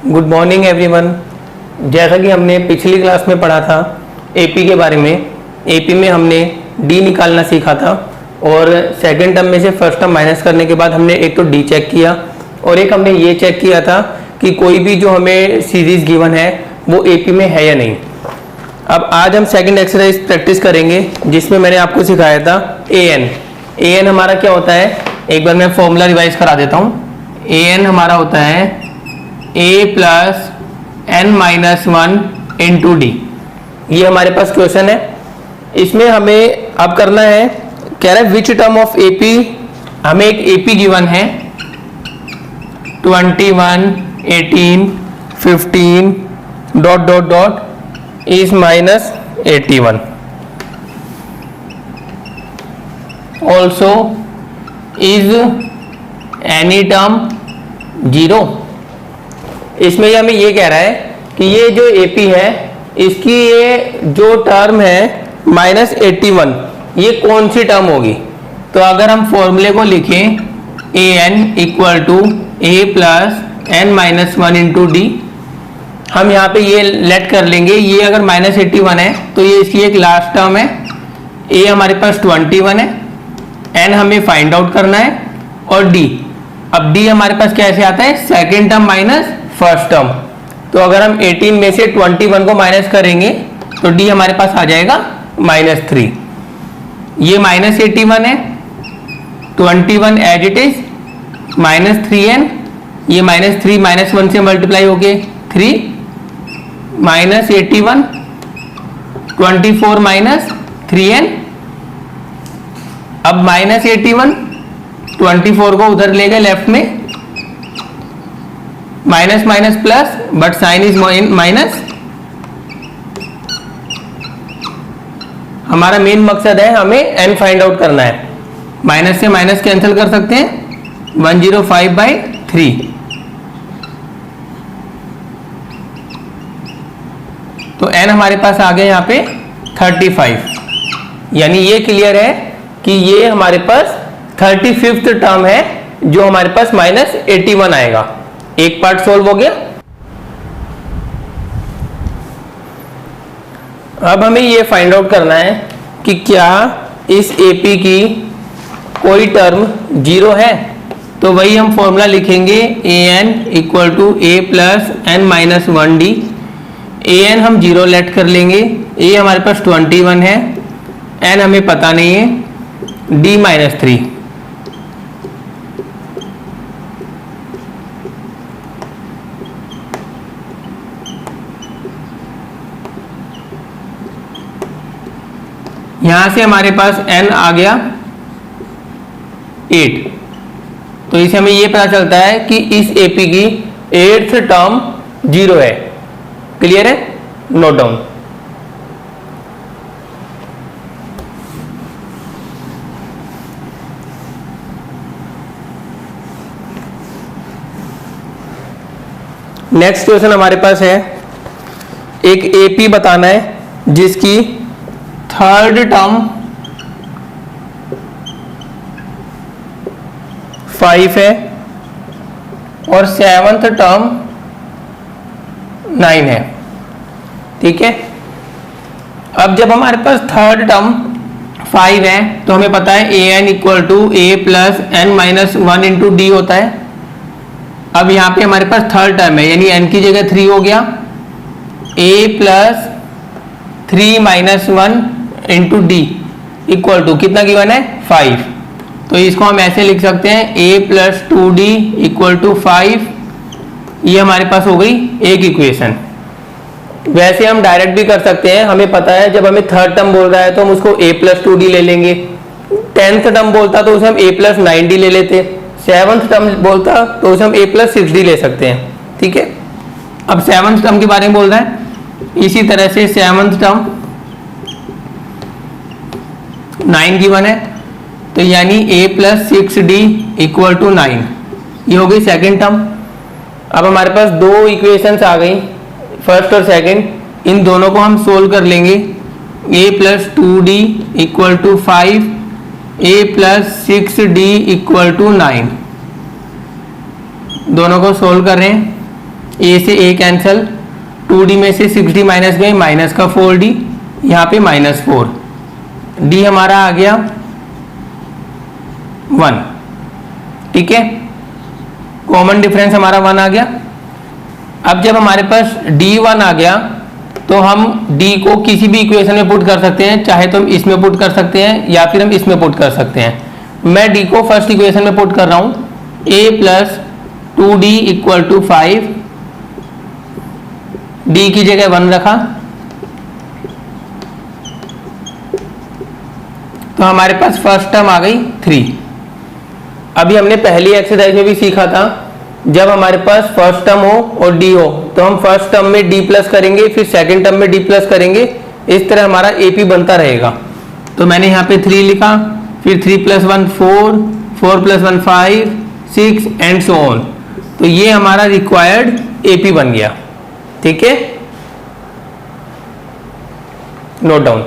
Good morning everyone. जैसा कि हमने पिछली क्लास में पढ़ा था एपी के बारे में, एपी में हमने डी निकालना सीखा था और सेकंड टर्म में से फर्स्ट टर्म माइनस करने के बाद हमने एक तो डी चेक किया और एक हमने ये चेक किया था कि कोई भी जो हमें सीरीज गिवन है वो एपी में है या नहीं। अब आज हम सेकंड एक्सरसाइज प्रैक्टिस करेंगे जिसमें मैंने आपको सिखाया था ए एन हमारा क्या होता है, एक बार मैं फॉर्मूला रिवाइज करा देता हूँ। ए एन हमारा होता है a plus n minus one into d. ये हमारे पास क्वेश्चन है, इसमें हमें अब करना है, कह रहा है विच टर्म ऑफ एपी, हमें एक एपी गिवन है 21, 18, 15 dot dot dot is minus 81। Also is any term 0। इसमें हमें ये कह रहा है कि ये जो एपी है इसकी ये जो टर्म है माइनस 81, ये कौन सी टर्म होगी। तो अगर हम फॉर्मूले को लिखें a n equal to a plus n minus one into d, हम यहाँ पे ये लेट कर लेंगे, ये अगर माइनस 81 है तो ये इसकी एक लास्ट टर्म है। ए हमारे पास 21 है, एन हमें फाइंड आउट करना है और डी, अब डी हमारे पास कैसे आता है, second term minus first term. तो अगर हम 18 में से 21 को माइनस करेंगे तो डी हमारे पास आ जाएगा -3। ये माइनस 81 है, 21 एज इट इज, -3n, ये -3 -1 से मल्टीप्लाई हो गए 3, -81, 24 -3n। अब -81 24 को उधर ले गए लेफ्ट में, minus minus plus but sign is minus. हमारा मेन मकसद है हमें n फाइंड आउट करना है, माइनस से माइनस कैंसिल कर सकते हैं, 105/3। तो n हमारे पास आ गया यहाँ पे 35, यानी ये क्लियर है कि ये हमारे पास 35th टर्म है जो हमारे पास -81 आएगा। एक पार्ट सोल्व हो गया। अब हमें ये फाइंड आउट करना है कि क्या इस एपी की कोई टर्म 0 है। तो वही हम फॉर्मूला लिखेंगे a n equal to a plus n minus 1 d. A n हम 0 लेट कर लेंगे, ए हमारे पास 21 है, एन हमें पता नहीं है, डी -3। यहां से हमारे पास n आ गया 8। तो इसे हमें यह पता चलता है कि इस एपी की 8th टर्म 0 है। क्लियर है, नोट डाउन। नेक्स्ट क्वेश्चन हमारे पास है, एक एपी बताना है जिसकी थर्ड टर्म 5 है और 7th टर्म 9 है। ठीक है, अब जब हमारे पास थर्ड टर्म 5 है तो हमें पता है a n equal to a plus n minus 1 into d होता है। अब यहाँ पे हमारे पास थर्ड टर्म है, यानी एन की जगह 3 हो गया, a plus 3 - 1 into d equal to कितना गिवन है 5। तो इसको हम ऐसे लिख सकते हैं a plus 2d equal to 5। ये हमारे पास हो गई एक इक्वेशन। वैसे हम डायरेक्ट भी कर सकते हैं, हमें पता है जब हमें थर्ड टर्म बोल रहा है तो हम उसको a प्लस 2d ले लेंगे, 10th टर्म बोलता तो उसे हम a प्लस 9d ले लेते, 7th टर्म बोलता तो उसे हम a प्लस 6d ले सकते हैं। ठीक है, अब 7th टर्म के बारे में बोल रहा है, इसी तरह से 7th टर्म 9 गिवन है, तो यानी a plus 6d equal to 9। ये हो गई सेकेंड टर्म। अब हमारे पास दो इक्वेशंस आ गई, फर्स्ट और सेकेंड। इन दोनों को हम सोल्व कर लेंगे, a plus 2d equal to 5, a plus 6d equal to 9। दोनों को सोल्व कर रहे हैं। ए से ए कैंसल, 2d में से 6d माइनस में माइनस का 4d, यहाँ पे -4, d हमारा आ गया 1। ठीक है, कॉमन डिफरेंस हमारा 1 आ गया। अब जब हमारे पास d1 आ गया तो हम d को किसी भी इक्वेशन में पुट कर सकते हैं, चाहे तो हम इसमें पुट कर सकते हैं या फिर हम इसमें पुट कर सकते हैं। मैं d को फर्स्ट इक्वेशन में पुट कर रहा हूं, a + 2d = 5, d की जगह 1 रखा तो हमारे पास फर्स्ट टर्म आ गई 3। अभी हमने पहली एक्सरसाइज में भी सीखा था, जब हमारे पास फर्स्ट टर्म हो और d हो तो हम फर्स्ट टर्म में d प्लस करेंगे, फिर सेकंड टर्म में d प्लस करेंगे, इस तरह हमारा AP बनता रहेगा। तो मैंने यहाँ पे 3 लिखा, फिर 3 + 1 4, 4 + 1 5, 6 एंड सो ऑन। तो ये हमारा रिक्वायर्ड AP बन गया। ठीक है, नोट डाउन।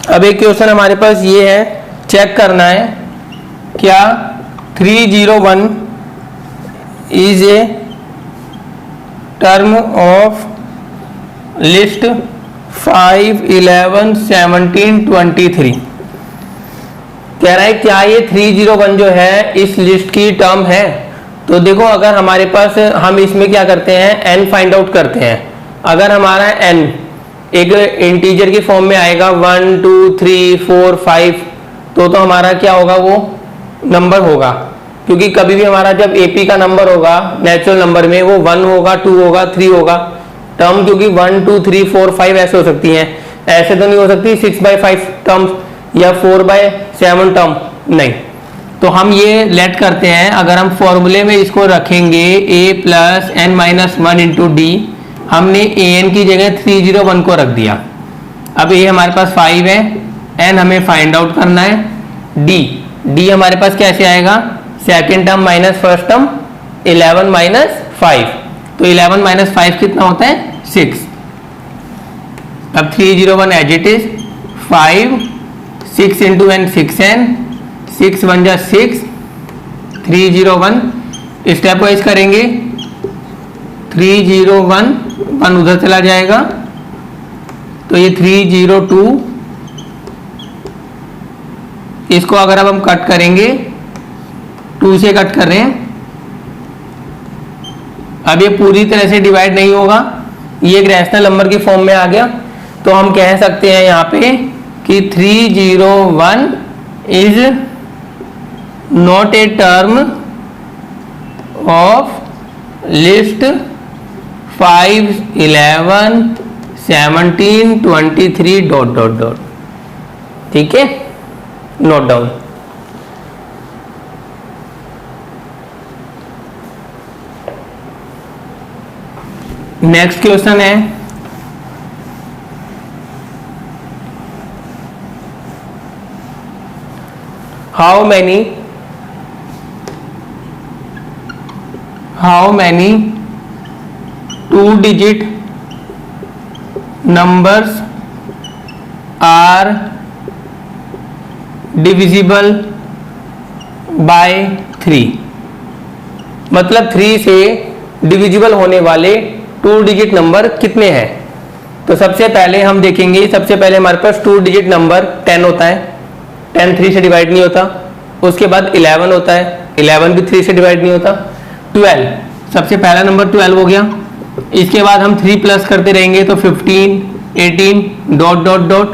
अब एक क्वेश्चन हमारे पास ये है, चेक करना है क्या 301 is a term of list 5, 11, 17, 23। कह रहा है क्या ये 301 जो है इस लिस्ट की टर्म है। तो देखो, अगर हमारे पास, हम इसमें क्या करते हैं, n फाइंड आउट करते हैं। अगर हमारा n एक इंटीजर की फॉर्म में आएगा 1 2 3 4 5, तो हमारा क्या होगा, वो नंबर होगा। क्योंकि कभी भी हमारा जब AP का नंबर होगा नेचुरल नंबर में, वो 1 होगा, 2 होगा, 3 होगा टर्म, क्योंकि 1 2 3 4 5 ऐसे हो सकती हैं। ऐसे तो नहीं हो सकती 6/5 टर्म्स या 4/7 टर्म, नहीं। तो हम ये लेट करते हैं, अगर हम फॉर्मूले में इसको रखेंगे a + n - 1 × d, हमने an की जगह 301 को रख दिया। अब a हमारे पास 5 है, n हमें फाइंड आउट करना है, d हमारे पास कैसे आएगा, second term minus first term, 11 - 5, तो 11 - 5 कितना होता है, 6। अब 301 as it is, 5 6 × n 6n, 6 1 जा 6, 301 स्टेप वाइज करेंगे, 301 1 उधर चला जाएगा, तो ये 302, इसको अगर अब हम कट करेंगे, 2 से कट कर रहे हैं, अब ये पूरी तरह से डिवाइड नहीं होगा, ये एक रैशनल नंबर की फॉर्म में आ गया। तो हम कह सकते हैं यहाँ पे कि 301 is not a term of list 5 11 17 23 ... ठीक है, नोट डाउन। नेक्स्ट क्वेश्चन है, how many 2-digit numbers are divisible by 3। मतलब 3 से डिविजिबल होने वाले 2 डिजिट नंबर कितने हैं। तो सबसे पहले हम देखेंगे, सबसे पहले हमारे पास 2 डिजिट नंबर 10 होता है, 10 3 से डिवाइड नहीं होता। उसके बाद 11 होता है, 11 भी 3 से डिवाइड नहीं होता। 12, सबसे पहला नंबर 12 हो गया। इसके बाद हम 3 प्लस करते रहेंगे तो 15 18 ...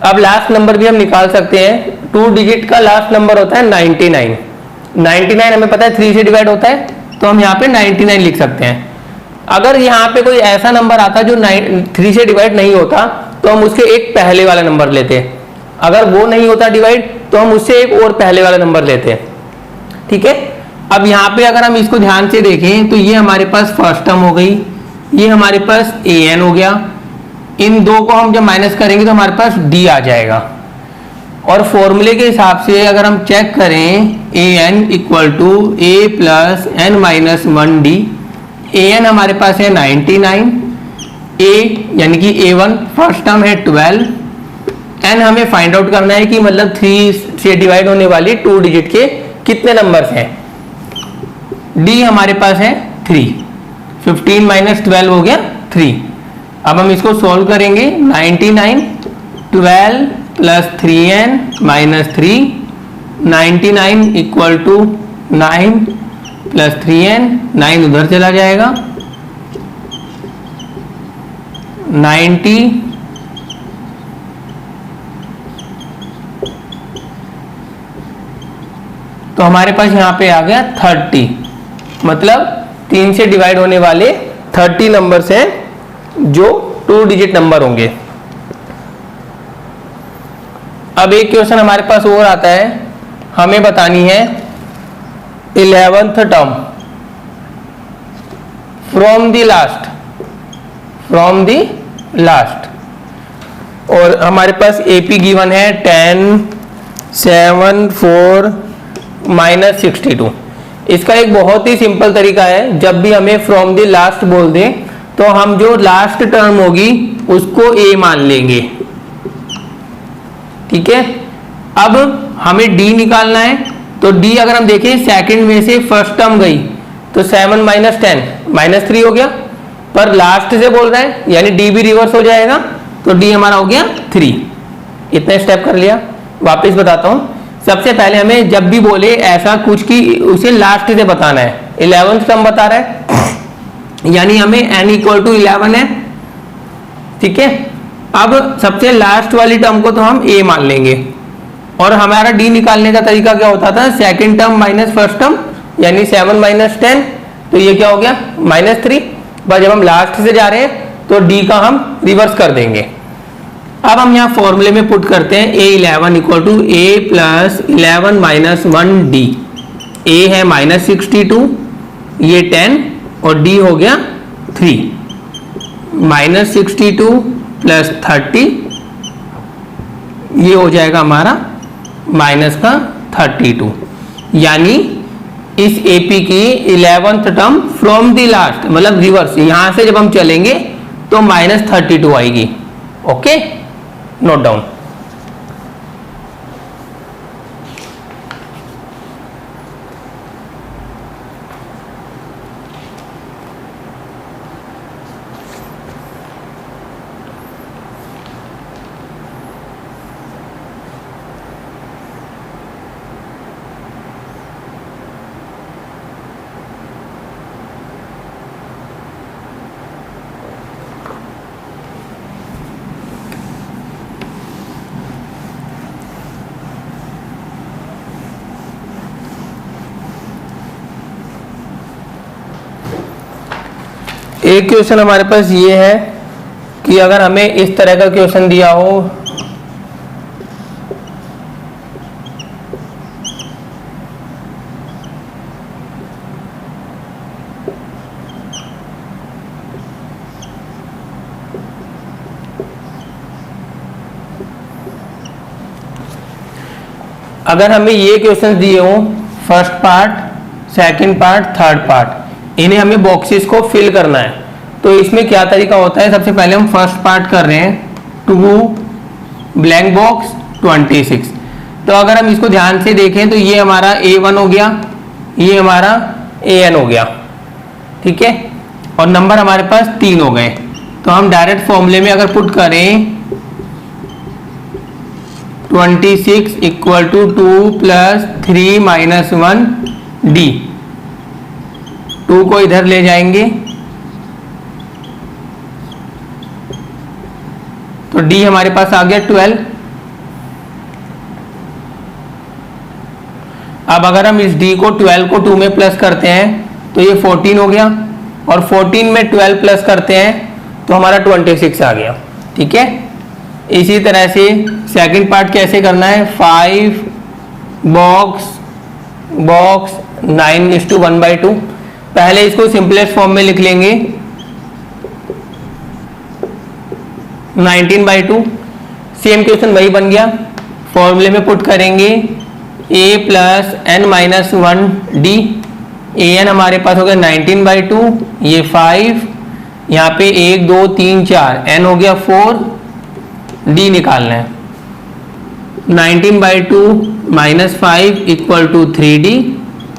अब लास्ट नंबर भी हम निकाल सकते हैं, 2 डिजिट का लास्ट नंबर होता है 99। 99 हमें पता है 3 से डिवाइड होता है, तो हम यहाँ पे 99 लिख सकते हैं। अगर यहाँ पे कोई ऐसा नंबर आता जो 3 से डिवाइड नहीं होता, तो हम उसके एक पहले वाला नंबर लेते हैं। अगर वो नहीं होता डिवाइड, तो हम उससे एक और पहले वाला नंबर लेते हैं। ठीक है, अब यहाँ पे अगर हम इसको ध्यान से देखें तो ये हमारे पास फर्स्ट टर्म हो गई, ये हमारे पास an हो गया। इन दो को हम जब माइनस करेंगे तो हमारे पास d आ जाएगा। और फॉर्मूले के हिसाब से अगर हम चेक करें, an = a + n - 1d, an हमारे पास है 99, a यानी कि a1 फर्स्ट टर्म है 12, n हमें फाइंड आउट करना है कि मतलब 3 से डिवाइड होने वाली 2 डिजिट के कितने नंबर्स हैं। d हमारे पास है 3, 15 माइनस 12 हो गया 3। अब हम इसको सॉल्व करेंगे। 99, 12 plus 3n minus 3, 99 equal to 9 plus 3n, 9 उधर चला जाएगा, 90 तो हमारे पास यहां पे आ गया 30, मतलब 3 से डिवाइड होने वाले 30 नंबर्स हैं जो 2 डिजिट नंबर होंगे। अब एक क्वेश्चन हमारे पास और आता है, हमें बतानी है 11th term from the last, और हमारे पास एपी गिवन है 10, 7, 4 माइनस 62। इसका एक बहुत ही सिंपल तरीका है, जब भी हमें फ्रॉम द लास्ट बोल दे तो हम जो लास्ट टर्म होगी उसको ए मान लेंगे, ठीक है। अब हमें डी निकालना है, तो डी अगर हम देखें सेकंड में से फर्स्ट टर्म गई तो 7 माइनस 10 माइनस 3 हो गया, पर लास्ट से बोल रहा है यानी डी भी रिवर्स हो जाएगा, तो डी हमारा हो गया 3। इतना स्टेप कर लिया। वापस बताता हूं, सबसे पहले हमें जब भी बोले ऐसा कुछ कि उसे लास्ट से बताना है। 11th टर्म बता रहा है यानी हमें n इक्वल टू 11 है, ठीक है। अब सबसे लास्ट वाली टर्म को तो हम a मान लेंगे, और हमारा d निकालने का तरीका क्या होता था, second term minus first term यानी 7 माइनस 10, तो ये क्या हो गया माइनस 3। बस जब हम लास्ट से जा रहे हैं तो d का हम रिवर्स कर देंगे। अब हम यहाँ फॉर्मूले में पुट करते हैं a11 equal to a plus 11 minus 1d। a है माइनस 62, ये 10 और d हो गया 3, माइनस 62 प्लस 30, ये हो जाएगा हमारा माइनस का 32। यानी इस AP की 11th term from the last मतलब रिवर्स, यहां से जब हम चलेंगे तो माइनस 32 आएगी। Okay, note down. एक क्वेश्चन हमारे पास ये है कि अगर हमें इस तरह का क्वेश्चन दिया हो, अगर हमें ये क्वेश्चन दिए हो first part, second part, third part, इन्हें हमें बॉक्सेस को फिल करना है, तो इसमें क्या तरीका होता है। सबसे पहले हम फर्स्ट पार्ट कर रहे हैं 2 ब्लैंक बॉक्स 26। तो अगर हम इसको ध्यान से देखें तो ये हमारा A1 हो गया, ये हमारा AN हो गया, ठीक है, और नंबर हमारे पास 3 हो गए। तो हम डायरेक्ट फॉर्मूले में अगर पुट करें 26 equal to 2 plus 3 minus 1 D, 2 को इधर ले जाएंगे तो D हमारे पास आ गया 12। अब अगर हम इस D को 12 को 2 में प्लस करते हैं तो ये 14 हो गया, और 14 में 12 प्लस करते हैं तो हमारा 26 आ गया, ठीक है। इसी तरह से सेकंड पार्ट कैसे करना है, 5 बॉक्स 9:1/2। पहले इसको सिंपलेस्ट फॉर्म में लिख लेंगे 19/2। सेम क्वेश्चन वही बन गया, फॉर्मूले में पुट करेंगे a plus n minus 1 d a n हमारे पास हो गया 19/2, ये 5, यहाँ पे 1 2 3 4, एन हो गया 4, डी निकालना है। 19/2 - 5 = 3D।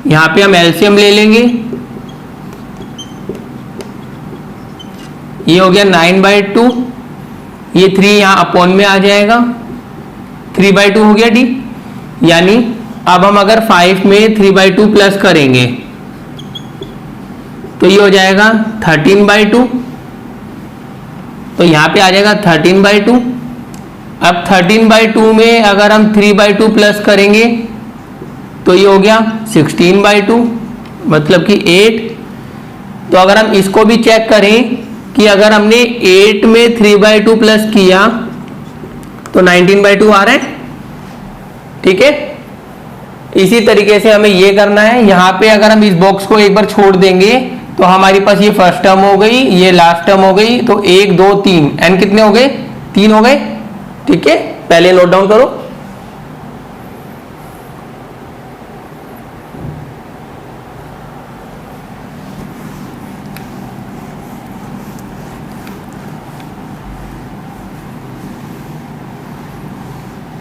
यहाँ पे हम एलसीएम ले लेंगे, ये हो गया 9/2, ये 3 यहाँ अपॉन में आ जाएगा, 3/2 हो गया डी। यानी अब हम अगर 5 में 3/2 प्लस करेंगे तो ये हो जाएगा 13/2, तो यहाँ पे आ जाएगा 13/2। अब 13/2 में अगर हम 3/2 प्लस करेंगे तो ये हो गया 16/2, मतलब कि 8। तो अगर हम इसको भी चेक करें कि अगर हमने 8 में 3/2 प्लस किया तो 19/2 आ रहा है, ठीक है। इसी तरीके से हमें ये करना है। यहाँ पे अगर हम इस बॉक्स को एक बार छोड़ देंगे तो हमारी पास ये फर्स्ट टर्म हो गई, ये लास्ट टर्म हो गई, तो 1 2 3, एन कितने हो गए? 3 हो गए, ठीक है। पहले नोट डाउन करो।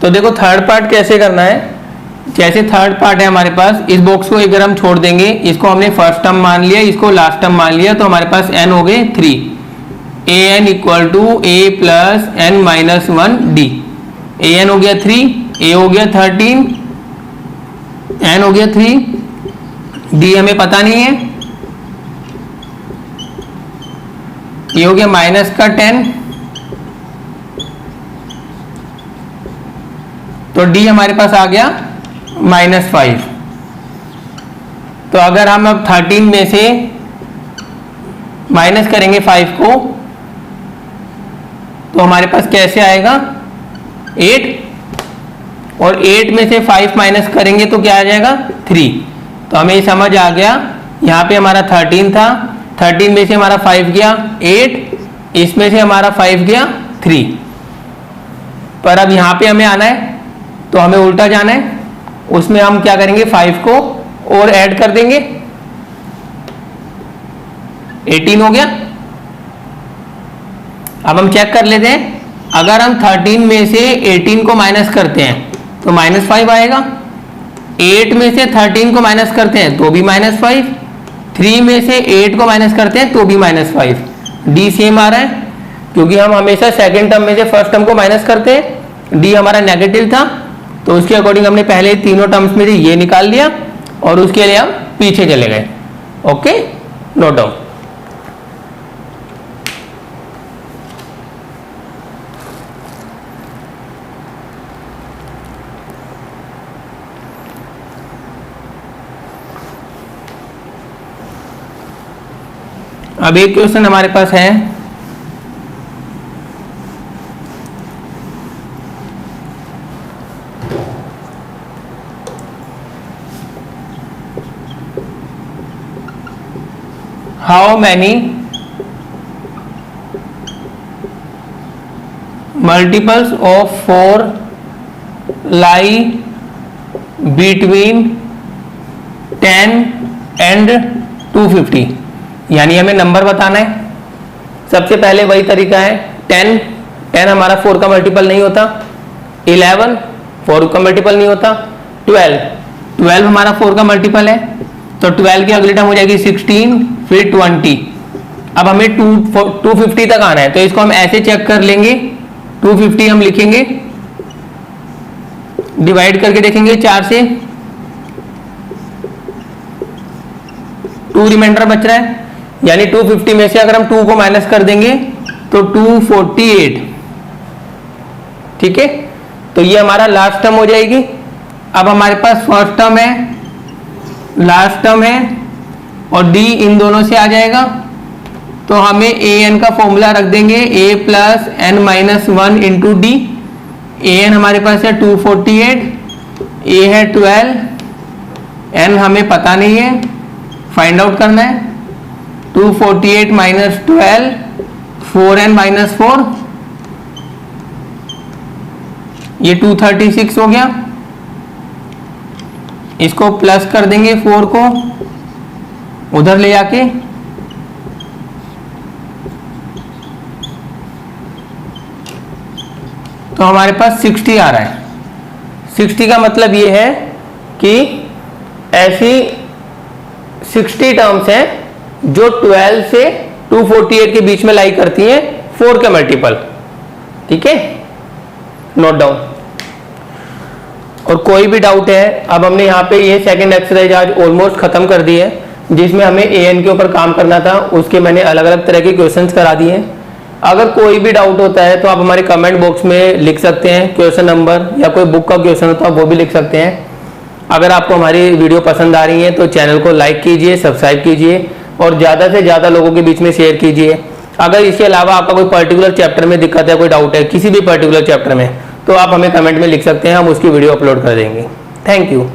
तो देखो थर्ड पार्ट कैसे करना है। जैसे थर्ड पार्ट है हमारे पास, इस बॉक्स को अगर हम छोड़ देंगे, इसको हमने फर्स्ट टर्म मान लिया, इसको लास्ट टर्म मान लिया, तो हमारे पास n हो गए 3। an = a + n - 1 d। an हो गया 3, a हो गया 13, n हो गया 3, d हमें पता नहीं है, ये हो गया -10, तो d हमारे पास आ गया -5। तो अगर हम अब 13 में से माइनस करेंगे 5 को तो हमारे पास कैसे आएगा? 8, और 8 में से 5 माइनस करेंगे तो क्या आ जाएगा? 3। तो हमें समझ आ गया, यहाँ पे हमारा 13 था, 13 में से हमारा 5 गया 8, इसमें से हमारा 5 गया 3। पर अब यहाँ पे हमें आना है तो हमें उल्टा जाना है, उसमें हम क्या करेंगे? 5 को और ऐड कर देंगे, 18 हो गया। अब हम चेक कर लेते हैं, अगर हम 13 में से 18 को माइनस करते हैं तो -5 आएगा, 8 में से 13 को माइनस करते हैं तो भी -5, 3 में से 8 को माइनस करते हैं तो भी -5। डी सेम आ रहा है क्योंकि हम हमेशा सेकंड टर्म में से फर्स्ट टर्म को माइनस करते हैं। डी हमारा नेगेटिव था तो उसके अकॉर्डिंग हमने पहले तीनों टर्म्स में से ये निकाल लिया और उसके लिए हम पीछे चले गए। Okay, note down. अब एक क्वेश्चन हमारे पास है, how many multiples of 4 lie between 10 and 250? यानी हमें नंबर बताना है। सबसे पहले वही तरीका है, 10 हमारा 4 का मल्टीपल नहीं होता, 11 4 का मल्टीपल नहीं होता, 12 हमारा 4 का मल्टीपल है, तो 12 की अगली टर्म हो जाएगी 16, फिर 20। अब हमें 250 तक आना है, तो इसको हम ऐसे चेक कर लेंगे। 250 हम लिखेंगे, डिवाइड करके देखेंगे 4 से, 2 रिमाइंडर बच रहा है, यानी 250 में से अगर हम 2 को माइनस कर देंगे तो 248, ठीक है। तो ये हमारा लास्ट टर्म हो जाएगी। अब हमारे पास फर्स्ट टर्म है, लास्ट टर्म है, और डी इन दोनों से आ जाएगा, तो हमें ए एन का फॉर्मूला रख देंगे, a + n - 1 into D. A n हमारे पास है 248, ए है 12, n हमें पता नहीं है, फाइंड आउट करना है। 248 - 12, 4n - 4, ये 236 हो गया। इसको प्लस कर देंगे 4 को, उधर ले आके तो हमारे पास 60 आ रहा है। 60 का मतलब ये है कि ऐसी 60 टर्म्स हैं जो 12 से 248 के बीच में लाई करती हैं 4 के मल्टीपल। ठीक है, नोट डाउन। और कोई भी डाउट है, अब हमने यहाँ पे ये सेकंड एक्सरसाइज आज ऑलमोस्ट खत्म कर दी है, जिसमें हमें एन के ऊपर काम करना था, उसके मैंने अलग अलग तरह के क्वेश्चंस करा दिए हैं। अगर कोई भी डाउट होता है तो आप हमारे कमेंट बॉक्स में लिख सकते हैं क्वेश्चन नंबर, या कोई बुक का क्वेश्चन होता है वो भी लिख सकते हैं। अगर आपको हमारी वीडियो पसंद आ रही है तो चैनल को लाइक कीजिए, सब्सक्राइब कीजिए और ज़्यादा से ज़्यादा लोगों के बीच में शेयर कीजिए। अगर इसके अलावा आपका कोई पर्टिकुलर चैप्टर में दिक्कत है, कोई डाउट है किसी भी पर्टिकुलर चैप्टर में, तो आप हमें कमेंट में लिख सकते हैं, हम उसकी वीडियो अपलोड कर देंगे। Thank you.